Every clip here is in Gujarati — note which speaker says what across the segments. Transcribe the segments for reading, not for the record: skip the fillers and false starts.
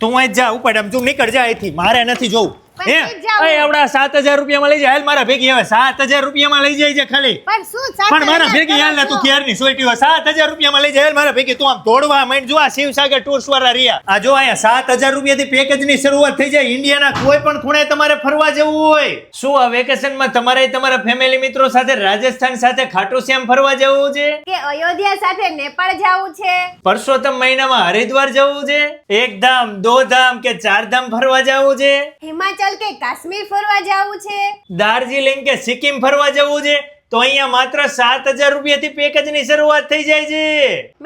Speaker 1: તું અહીં જા ઉપર આમ તું નીકળ જા અહીંથી મારે નથી જોવું
Speaker 2: પણ
Speaker 1: હે
Speaker 2: ઈ જાવ.
Speaker 1: એ આવડા 7,000 રૂપિયામાં લઈ જા હાલ મારા ભેગી હવે 7,000 રૂપિયામાં લઈ જાય છે ખાલી
Speaker 2: પણ શું
Speaker 1: પણ મારા ભેગી હાલ ને તું ક્યારની સોઈટી હોય 7,000 રૂપિયામાં લઈ જાય હાલ મારા ભેગી તું આમ દોડવા માંડ જો આ શિવસાગર ટૂર્સ વાળા રહ્યા આ જો અહીંયા 7,000 રૂપિયાથી પેકેજની શરૂઆત થઈ જાય ઇન્ડિયાના કોઈ પણ ખૂણે તમારે ફરવા જવું હોય શું આ વેકેશનમાં તમારે તમારા ફેમિલી મિત્રો સાથે રાજસ્થાન સાથે ખાટુ શ્યામ ફરવા જવું છે
Speaker 2: કે અયોધ્યા સાથે નેપાળ જાવું છે
Speaker 1: પરસોત્તમ મહિનામાં હરિદ્વાર જવું છે એક ધામ દો ધામ કે ચાર ધામ ફરવા જવું છે
Speaker 2: હિમાચલ કે કાશ્મીર ફરવા જાવું છે
Speaker 1: દાર્જિલિંગ કે સિક્કિમ ફરવા જવું છે તો અહીંયા માત્ર 7,000 રૂપિયાથી પેકેજની શરૂઆત થઈ જાય છે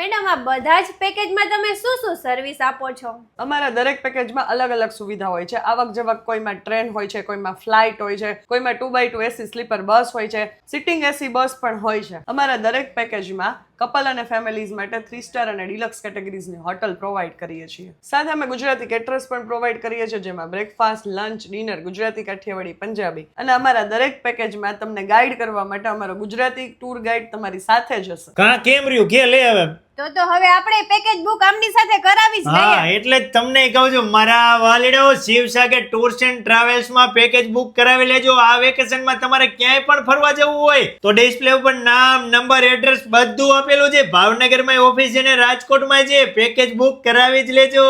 Speaker 2: મેડમ આ બધા જ પેકેજમાં તમે શું શું સર્વિસ આપો છો
Speaker 3: અમારા દરેક પેકેજમાં અલગ અલગ સુવિધા હોય છે આવક જવક કોઈમાં ટ્રેન હોય છે કોઈમાં ફ્લાઇટ હોય છે કોઈમાં 2x2 એસી સ્લીપર બસ હોય છે સિટિંગ એસી બસ પણ હોય છે અમારા દરેક પેકેજમાં કપલ અને ફેમિલીઝ માટે 3 સ્ટાર અને ડિલક્સ કેટેગરીઝની હોટલ પ્રોવાઈડ કરીએ છીએ સાથે અમે ગુજરાતી કેટરર્સ પણ પ્રોવાઈડ કરીએ છીએ જેમાં breakfast lunch dinner Gujarati Kathiawadi Punjabi અને અમારા દરેક પેકેજમાં તમને ગાઈડ કરવા માટે અમારો ગુજરાતી ટૂર ગાઈડ તમારી સાથે જ હશે
Speaker 1: કા કેમ રહ્યું કે લે હવે
Speaker 2: તો હવે આપણે પેકેજ બુક આમની સાથે કરાવી જ
Speaker 1: હા
Speaker 2: લઈએ
Speaker 1: એટલે જ તમને કહું છું મારા વાલીડાઓ શિવસાગર ટૂર્સ એન્ડ ટ્રાવેલ્સ માં પેકેજ બુક કરાવી લેજો આ વેકેશનમાં તમારે ક્યાંય પણ ફરવા જવું હોય તો ડિસ્પ્લે ઉપર નામ નંબર એડ્રેસ બધું આપેલું છે ભાવનગરમાં ઓફિસ છે ને રાજકોટમાં છે પેકેજ બુક કરાવી જ લેજો